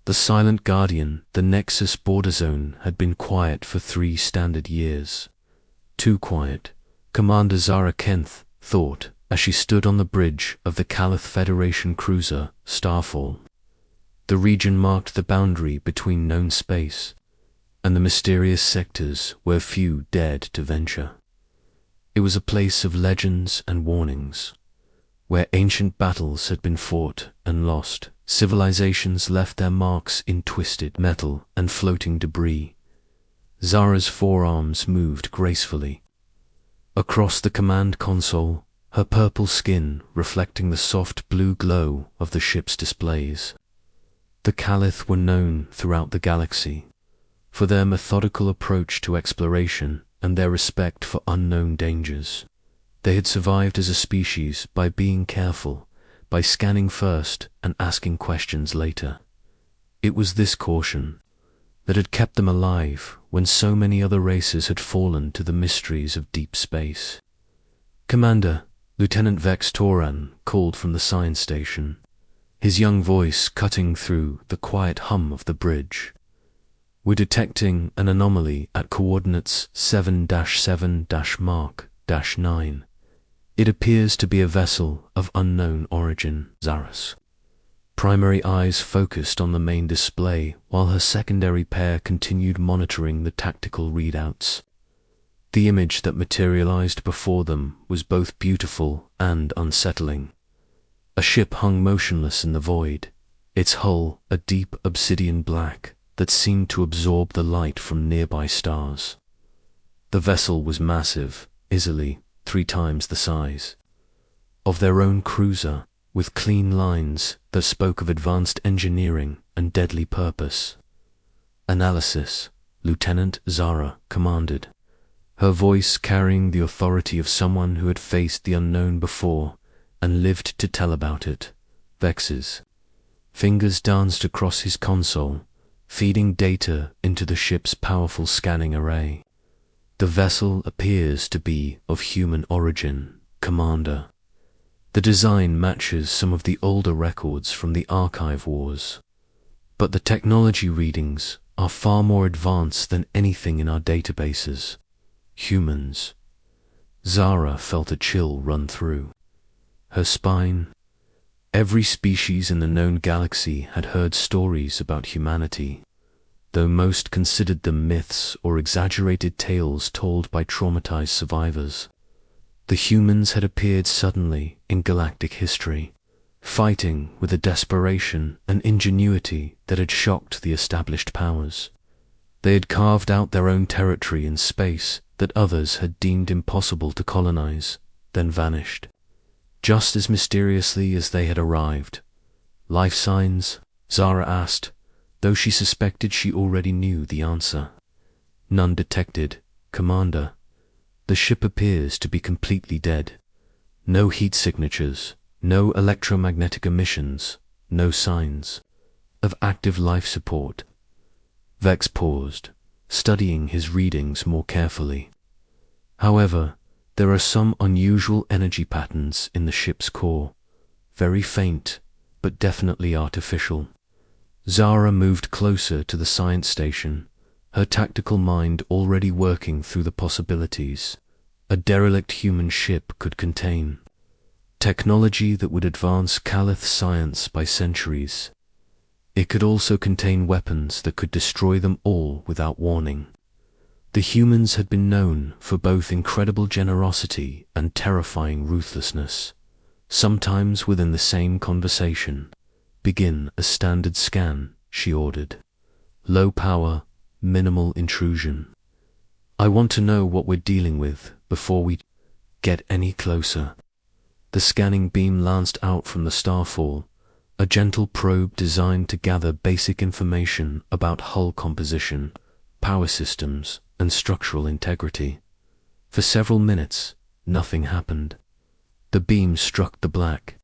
The silent guardian, the Nexus border zone, had been quiet for 3 standard years. Too quiet, Commander Zara Kent thought, as she stood on the bridge of the Calith Federation cruiser, Starfall. The region marked the boundary between known space and the mysterious sectors where few dared to venture. It was a place of legends and warnings, where ancient battles had been fought and lost. Civilizations left their marks in twisted metal and floating debris. Zara's forearms moved gracefully across the command console, her purple skin reflecting the soft blue glow of the ship's displays. The Calith were known throughout the galaxy for their methodical approach to exploration and their respect for unknown dangers. They had survived as a species by being careful, by scanning first and asking questions later. It was this caution that had kept them alive when so many other races had fallen to the mysteries of deep space. "Commander," Lieutenant Vex Toran called from the science station, his young voice cutting through the quiet hum of the bridge. "We're detecting an anomaly at coordinates 7-7-Mark-9. It appears to be a vessel of unknown origin." Zara's primary eyes focused on the main display, while her secondary pair continued monitoring the tactical readouts. The image that materialized before them was both beautiful and unsettling. A ship hung motionless in the void, its hull a deep obsidian black that seemed to absorb the light from nearby stars. The vessel was massive, easily 3 times the size of their own cruiser, with clean lines that spoke of advanced engineering and deadly purpose. "Analysis," Lieutenant Zara commanded, her voice carrying the authority of someone who had faced the unknown before and lived to tell about it. Vex's fingers danced across his console, feeding data into the ship's powerful scanning array. "The vessel appears to be of human origin, Commander. The design matches some of the older records from the Archive Wars, but the technology readings are far more advanced than anything in our databases. Humans." Zara felt a chill run through her spine. Every species in the known galaxy had heard stories about humanity, though most considered them myths or exaggerated tales told by traumatized survivors. The humans had appeared suddenly in galactic history, fighting with a desperation and ingenuity that had shocked the established powers. They had carved out their own territory in space that others had deemed impossible to colonize, then vanished, just as mysteriously as they had arrived. "Life signs?" Zara asked, though she suspected she already knew the answer. "None detected, Commander. The ship appears to be completely dead. No heat signatures, no electromagnetic emissions, no signs of active life support." Vex paused, studying his readings more carefully. "However, there are some unusual energy patterns in the ship's core, very faint, but definitely artificial." Zara moved closer to the science station, her tactical mind already working through the possibilities a derelict human ship could contain. Technology that would advance Calith science by centuries. It could also contain weapons that could destroy them all without warning. The humans had been known for both incredible generosity and terrifying ruthlessness. Sometimes within the same conversation. "Begin a standard scan," she ordered. "Low power, minimal intrusion. I want to know what we're dealing with before we get any closer." The scanning beam lanced out from the Starfall, a gentle probe designed to gather basic information about hull composition, power systems, and structural integrity. For several minutes, nothing happened. The beam struck the black.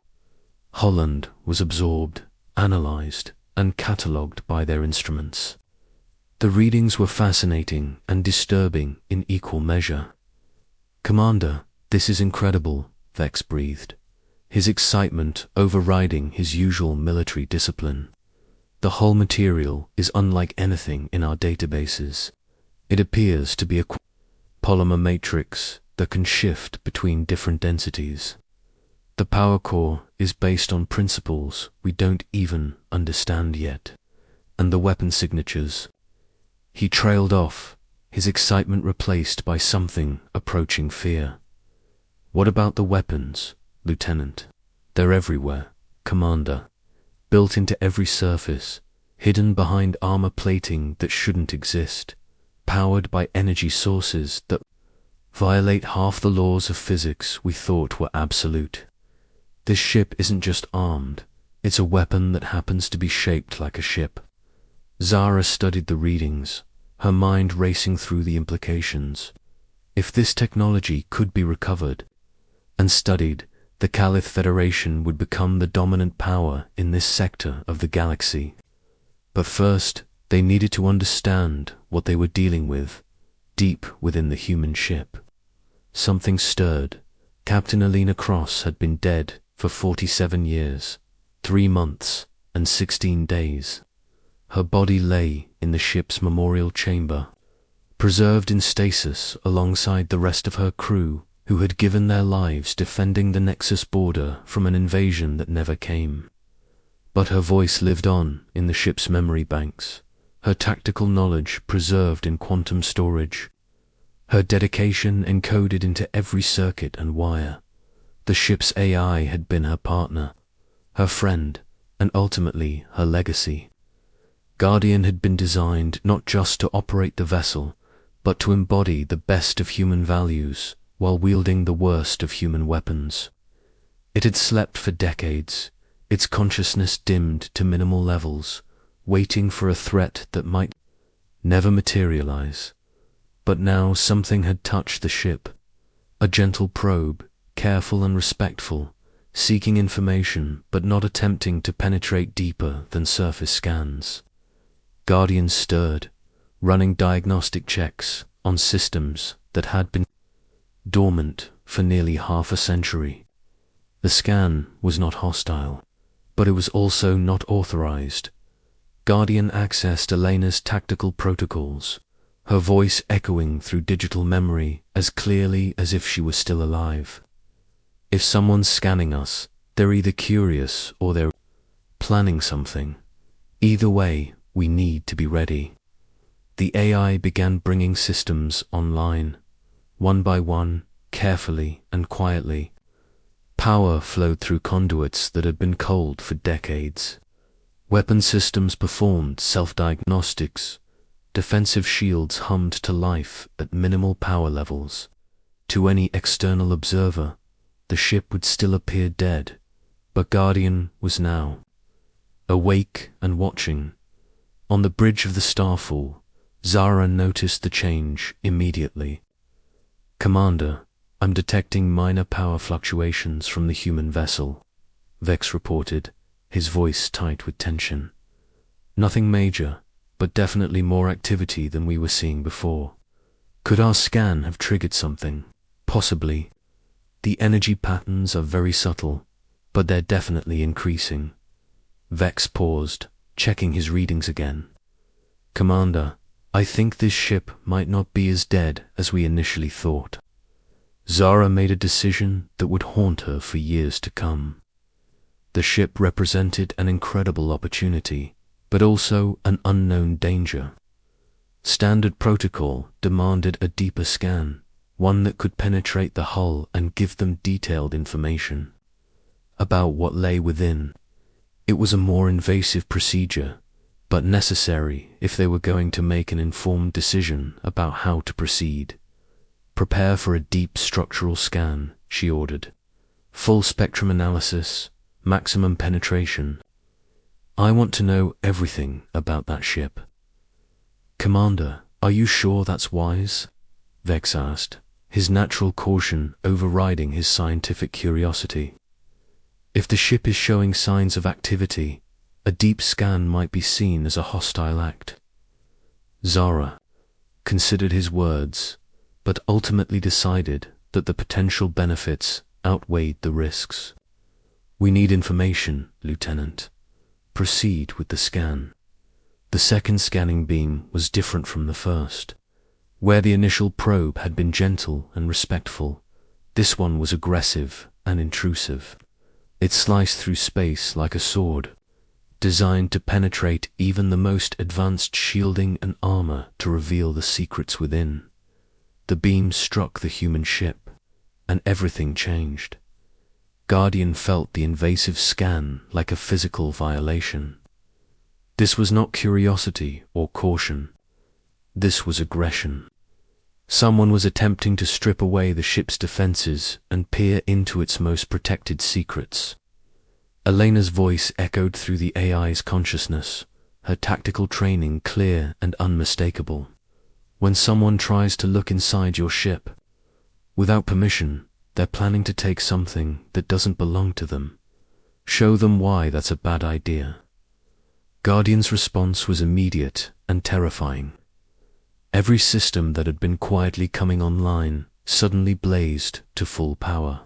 Holland was absorbed, analyzed, and catalogued by their instruments. The readings were fascinating and disturbing in equal measure. "Commander, this is incredible," Vex breathed, his excitement overriding his usual military discipline. The whole material is unlike anything in our databases. It appears to be a polymer matrix that can shift between different densities. The power core is based on principles we don't even understand yet. And the weapon signatures. He trailed off, his excitement replaced by something approaching fear. What about the weapons, Lieutenant? They're everywhere, Commander. Built into every surface, hidden behind armor plating that shouldn't exist, powered by energy sources that violate half the laws of physics we thought were absolute. This ship isn't just armed, it's a weapon that happens to be shaped like a ship. Zara studied the readings, her mind racing through the implications. If this technology could be recovered and studied, the Caliph Federation would become the dominant power in this sector of the galaxy. But first, they needed to understand what they were dealing with, deep within the human ship. Something stirred. Captain Alina Cross had been dead for 47 years, 3 months, and 16 days. Her body lay in the ship's memorial chamber, preserved in stasis alongside the rest of her crew who had given their lives defending the Nexus border from an invasion that never came. But her voice lived on in the ship's memory banks, her tactical knowledge preserved in quantum storage, her dedication encoded into every circuit and wire. The ship's AI had been her partner, her friend, and ultimately her legacy. Guardian had been designed not just to operate the vessel, but to embody the best of human values while wielding the worst of human weapons. It had slept for decades, its consciousness dimmed to minimal levels, waiting for a threat that might never materialize. But now something had touched the ship, a gentle probe, careful and respectful, seeking information but not attempting to penetrate deeper than surface scans. Guardian stirred, running diagnostic checks on systems that had been dormant for nearly half a century. The scan was not hostile, but it was also not authorized. Guardian accessed Elena's tactical protocols, her voice echoing through digital memory as clearly as if she was still alive. If someone's scanning us, they're either curious or they're planning something. Either way, we need to be ready. The AI began bringing systems online, one by one, carefully and quietly. Power flowed through conduits that had been cold for decades. Weapon systems performed self-diagnostics. Defensive shields hummed to life at minimal power levels. To any external observer, the ship would still appear dead, but Guardian was now awake and watching. On the bridge of the Starfall, Zara noticed the change immediately. "Commander, I'm detecting minor power fluctuations from the human vessel," Vex reported, his voice tight with tension. "Nothing major, but definitely more activity than we were seeing before. Could our scan have triggered something? Possibly. The energy patterns are very subtle, but they're definitely increasing." Vex paused, checking his readings again. "Commander, I think this ship might not be as dead as we initially thought." Zara made a decision that would haunt her for years to come. The ship represented an incredible opportunity, but also an unknown danger. Standard protocol demanded a deeper scan, one that could penetrate the hull and give them detailed information about what lay within. It was a more invasive procedure, but necessary if they were going to make an informed decision about how to proceed. "Prepare for a deep structural scan," she ordered. "Full spectrum analysis, maximum penetration. I want to know everything about that ship." "Commander, are you sure that's wise?" Vex asked, his natural caution overriding his scientific curiosity. "If the ship is showing signs of activity, a deep scan might be seen as a hostile act." Zara considered his words, but ultimately decided that the potential benefits outweighed the risks. "We need information, Lieutenant. proceed with the scan. The second scanning beam was different from the first. Where the initial probe had been gentle and respectful, this one was aggressive and intrusive. It sliced through space like a sword, designed to penetrate even the most advanced shielding and armor to reveal the secrets within. The beam struck the human ship, and everything changed. Guardian felt the invasive scan like a physical violation. This was not curiosity or caution. This was aggression. Someone was attempting to strip away the ship's defenses and peer into its most protected secrets. Elena's voice echoed through the AI's consciousness, her tactical training clear and unmistakable. When someone tries to look inside your ship, without permission, they're planning to take something that doesn't belong to them. Show them why that's a bad idea. Guardian's response was immediate and terrifying. Every system that had been quietly coming online suddenly blazed to full power.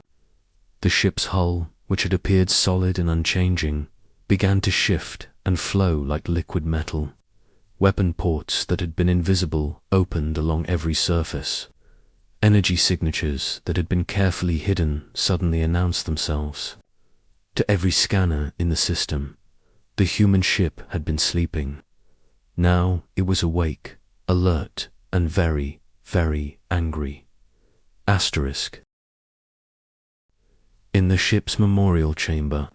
The ship's hull, which had appeared solid and unchanging, began to shift and flow like liquid metal. Weapon ports that had been invisible opened along every surface. Energy signatures that had been carefully hidden suddenly announced themselves. To every scanner in the system, the human ship had been sleeping. Now it was awake, alert, and very, very angry. Asterisk. In the ship's memorial chamber,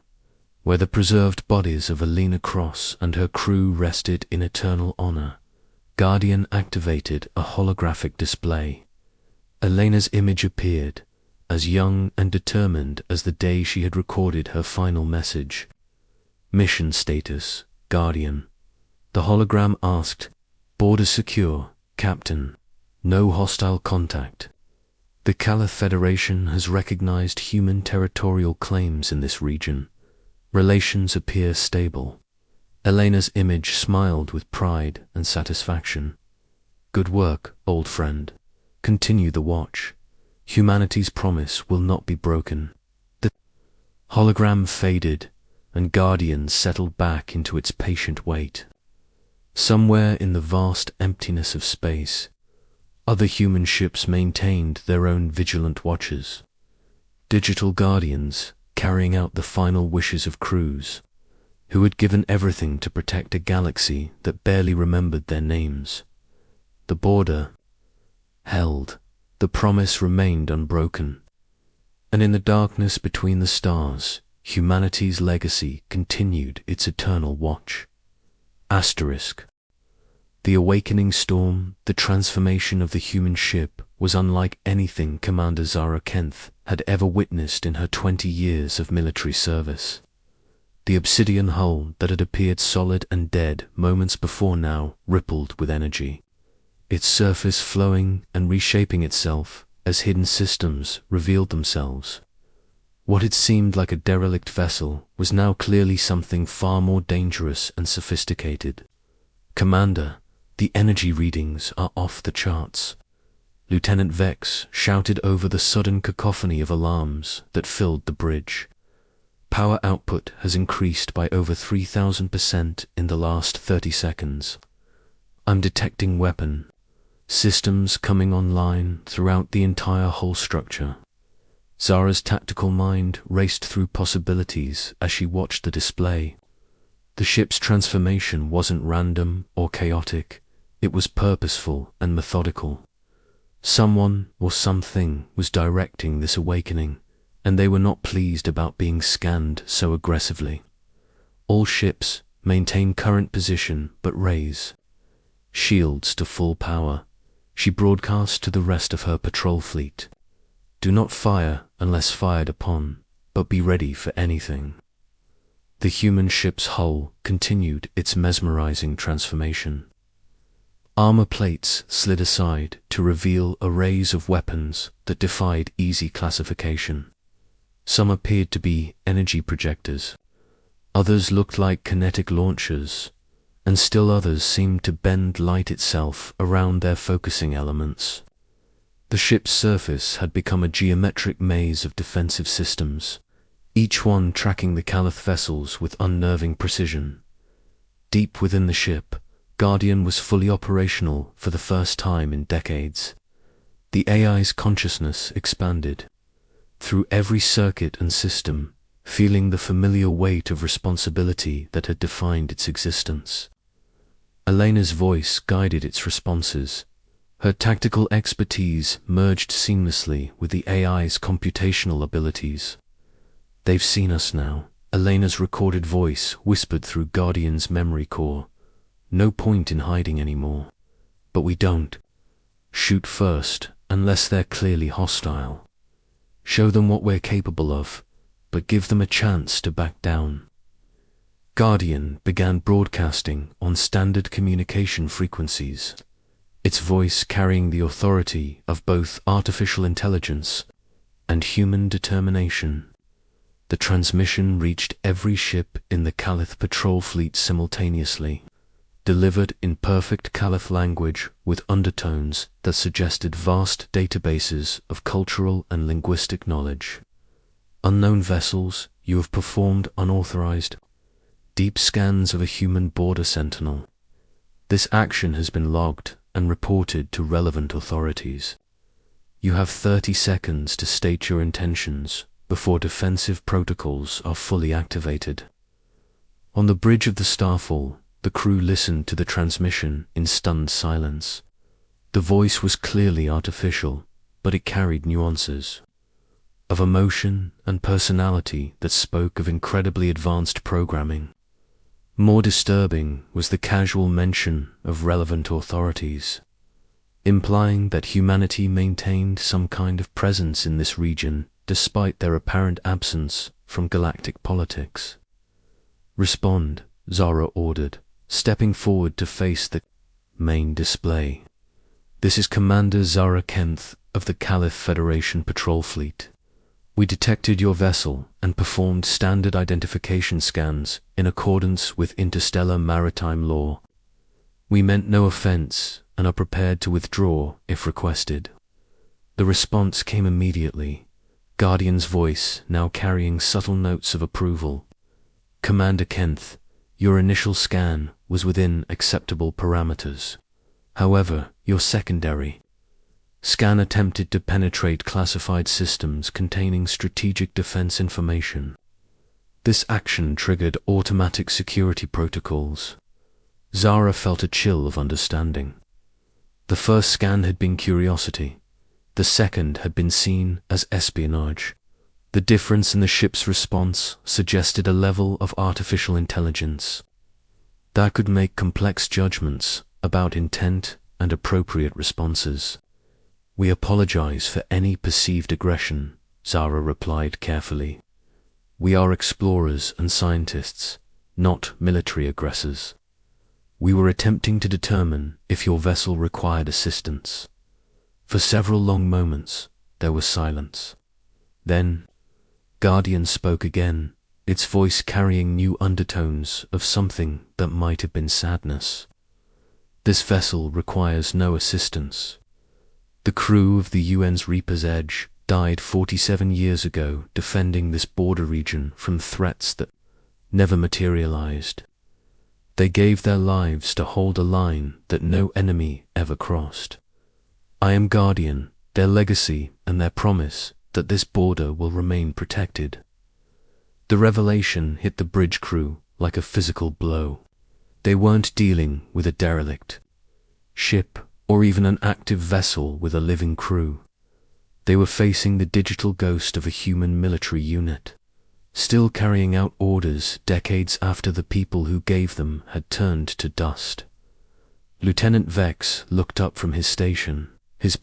where the preserved bodies of Elena Cross and her crew rested in eternal honor, Guardian activated a holographic display. Elena's image appeared, as young and determined as the day she had recorded her final message. Mission status, Guardian. The hologram asked, "Border secure, Captain. No hostile contact." The Caliph Federation has recognized human territorial claims in this region. Relations appear stable. Elena's image smiled with pride and satisfaction. "Good work, old friend. Continue the watch. Humanity's promise will not be broken." The hologram faded, and Guardian settled back into its patient wait. Somewhere in the vast emptiness of space, other human ships maintained their own vigilant watches. Digital guardians carrying out the final wishes of crews, who had given everything to protect a galaxy that barely remembered their names. The border held, the promise remained unbroken, and in the darkness between the stars, humanity's legacy continued its eternal watch. Asterisk. The awakening storm, the transformation of the human ship, was unlike anything Commander Zara Kenth had ever witnessed in her 20 years of military service. The obsidian hull that had appeared solid and dead moments before now rippled with energy, its surface flowing and reshaping itself as hidden systems revealed themselves. What had seemed like a derelict vessel was now clearly something far more dangerous and sophisticated. "Commander, the energy readings are off the charts." Lieutenant Vex shouted over the sudden cacophony of alarms that filled the bridge. "Power output has increased by over 3,000% in the last 30 seconds. I'm detecting weapon systems coming online throughout the entire hull structure." Zara's tactical mind raced through possibilities as she watched the display. The ship's transformation wasn't random or chaotic, it was purposeful and methodical. Someone or something was directing this awakening, and they were not pleased about being scanned so aggressively. All ships maintain current position but raise shields to full power. She broadcast to the rest of her patrol fleet. "Do not fire unless fired upon, but be ready for anything." The human ship's hull continued its mesmerizing transformation. Armor plates slid aside to reveal arrays of weapons that defied easy classification. Some appeared to be energy projectors, others looked like kinetic launchers, and still others seemed to bend light itself around their focusing elements. The ship's surface had become a geometric maze of defensive systems, each one tracking the Caliph vessels with unnerving precision. Deep within the ship, Guardian was fully operational for the first time in decades. The AI's consciousness expanded. Through every circuit and system, feeling the familiar weight of responsibility that had defined its existence. Elena's voice guided its responses. Her tactical expertise merged seamlessly with the AI's computational abilities. "They've seen us now," Elena's recorded voice whispered through Guardian's memory core. "No point in hiding anymore. But we don't shoot first unless they're clearly hostile. Show them what we're capable of, but give them a chance to back down." Guardian began broadcasting on standard communication frequencies, its voice carrying the authority of both artificial intelligence and human determination. The transmission reached every ship in the Caliph patrol fleet simultaneously, delivered in perfect Caliph language with undertones that suggested vast databases of cultural and linguistic knowledge. "Unknown vessels, you have performed unauthorized deep scans of a human border sentinel. This action has been logged and reported to relevant authorities. You have 30 seconds to state your intentions before defensive protocols are fully activated." On the bridge of the Starfall, the crew listened to the transmission in stunned silence. The voice was clearly artificial, but it carried nuances of emotion and personality that spoke of incredibly advanced programming. More disturbing was the casual mention of relevant authorities, implying that humanity maintained some kind of presence in this region despite their apparent absence from galactic politics. "Respond," Zara ordered, stepping forward to face the main display. "This is Commander Zara Kenth of the Caliph Federation Patrol Fleet. We detected your vessel and performed standard identification scans in accordance with interstellar maritime law. We meant no offense and are prepared to withdraw if requested." The response came immediately, Guardian's voice now carrying subtle notes of approval. "Commander Kenth, your initial scan was within acceptable parameters. However, your secondary scan attempted to penetrate classified systems containing strategic defense information. This action triggered automatic security protocols." Zara felt a chill of understanding. The first scan had been curiosity. The second had been seen as espionage. The difference in the ship's response suggested a level of artificial intelligence that could make complex judgments about intent and appropriate responses. "We apologize for any perceived aggression," Zara replied carefully. "We are explorers and scientists, not military aggressors. We were attempting to determine if your vessel required assistance." For several long moments, there was silence. Then, Guardian spoke again, its voice carrying new undertones of something that might have been sadness. "This vessel requires no assistance. The crew of the UN's Reaper's Edge died 47 years ago defending this border region from threats that never materialized. They gave their lives to hold a line that no enemy ever crossed. I am Guardian, their legacy and their promise that this border will remain protected." The revelation hit the bridge crew like a physical blow. They weren't dealing with a derelict ship or even an active vessel with a living crew. They were facing the digital ghost of a human military unit, still carrying out orders decades after the people who gave them had turned to dust. Lieutenant Vex looked up from his station, his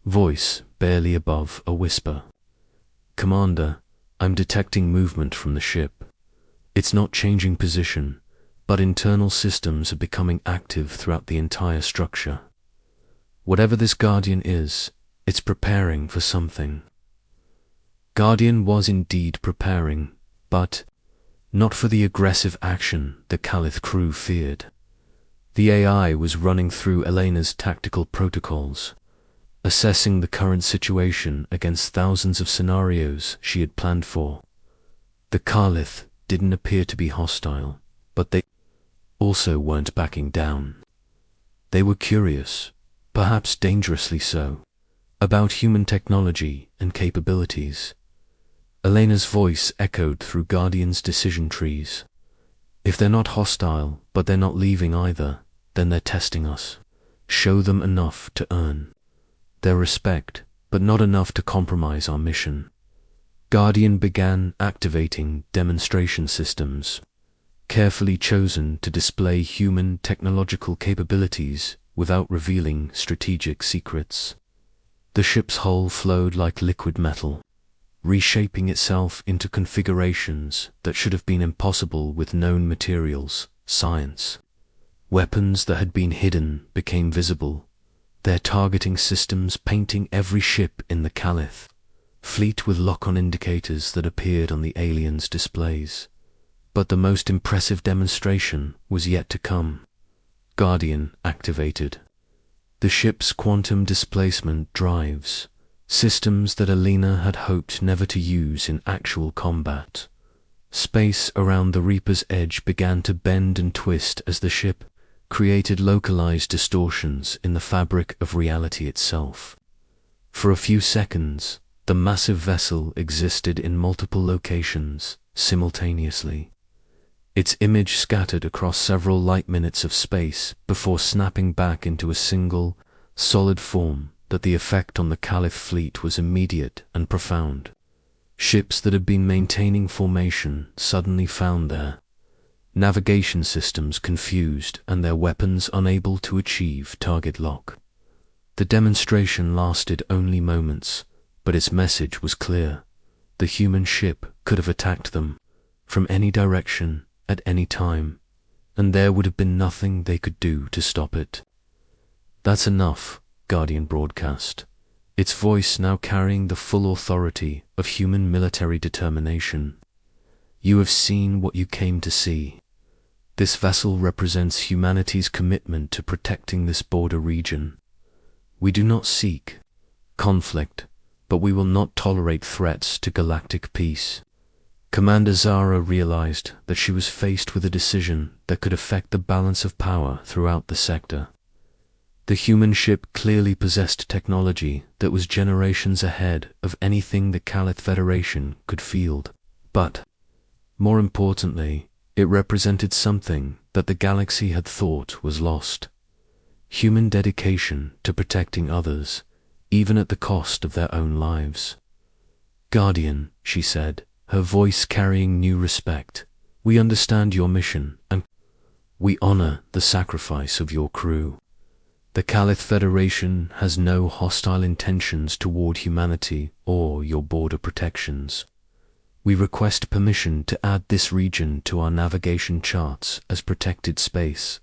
voice barely above a whisper. "Commander, I'm detecting movement from the ship. It's not changing position, but internal systems are becoming active throughout the entire structure. Whatever this Guardian is, it's preparing for something." Guardian was indeed preparing, but not for the aggressive action the Caliph crew feared. The AI was running through Elena's tactical protocols, assessing the current situation against thousands of scenarios she had planned for. The Caliph didn't appear to be hostile, but they also weren't backing down. They were curious, perhaps dangerously so, about human technology and capabilities. Elena's voice echoed through Guardian's decision trees. If they're not hostile, but they're not leaving either, then they're testing us. Show them enough to earn their respect, but not enough to compromise our mission. Guardian began activating demonstration systems, carefully chosen to display human technological capabilities without revealing strategic secrets. The ship's hull flowed like liquid metal, reshaping itself into configurations that should have been impossible with known materials, science. Weapons that had been hidden became visible, their targeting systems painting every ship in the Caliph fleet with lock-on indicators that appeared on the aliens' displays. But the most impressive demonstration was yet to come. Guardian activated the ship's quantum displacement drives, systems that Elena had hoped never to use in actual combat. Space around the Reaper's edge began to bend and twist as the ship created localized distortions in the fabric of reality itself. For a few seconds, the massive vessel existed in multiple locations simultaneously. Its image scattered across several light minutes of space before snapping back into a single, solid form. That the effect on the Caliph fleet was immediate and profound. Ships that had been maintaining formation suddenly found their navigation systems confused and their weapons unable to achieve target lock. The demonstration lasted only moments, but its message was clear. The human ship could have attacked them from any direction at any time, and there would have been nothing they could do to stop it. "That's enough," Guardian broadcast, its voice now carrying the full authority of human military determination. "You have seen what you came to see. This vessel represents humanity's commitment to protecting this border region. We do not seek conflict, but we will not tolerate threats to galactic peace." Commander Zara realized that she was faced with a decision that could affect the balance of power throughout the sector. The human ship clearly possessed technology that was generations ahead of anything the Caliph Federation could field. But, more importantly, it represented something that the galaxy had thought was lost. Human dedication to protecting others, even at the cost of their own lives. "Guardian," she said, her voice carrying new respect, "we understand your mission, and we honor the sacrifice of your crew. The Caliph Federation has no hostile intentions toward humanity or your border protections. We request permission to add this region to our navigation charts as protected space."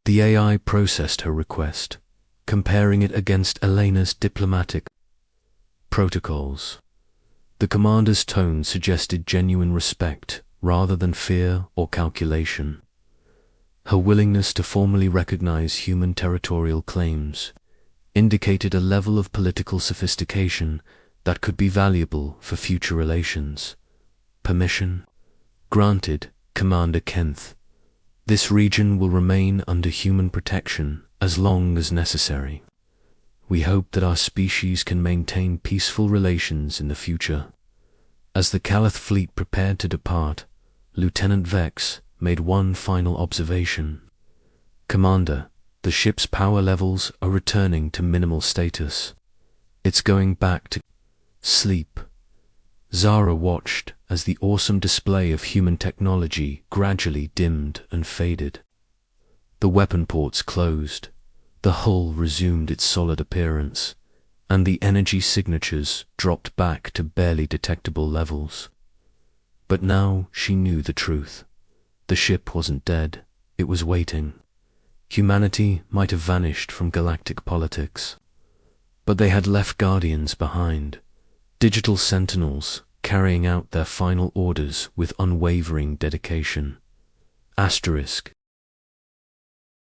The AI processed her request, comparing it against Elena's diplomatic protocols. The commander's tone suggested genuine respect rather than fear or calculation. Her willingness to formally recognize human territorial claims indicated a level of political sophistication that could be valuable for future relations. "Permission? Granted, Commander Kenth. This region will remain under human protection as long as necessary. We hope that our species can maintain peaceful relations in the future." As the Caliph fleet prepared to depart, Lieutenant Vex made one final observation. "Commander, the ship's power levels are returning to minimal status. It's going back to sleep." Zara watched as the awesome display of human technology gradually dimmed and faded. The weapon ports closed, the hull resumed its solid appearance, and the energy signatures dropped back to barely detectable levels. But now she knew the truth. The ship wasn't dead, it was waiting. Humanity might have vanished from galactic politics, but they had left guardians behind, digital sentinels carrying out their final orders with unwavering dedication. Asterisk,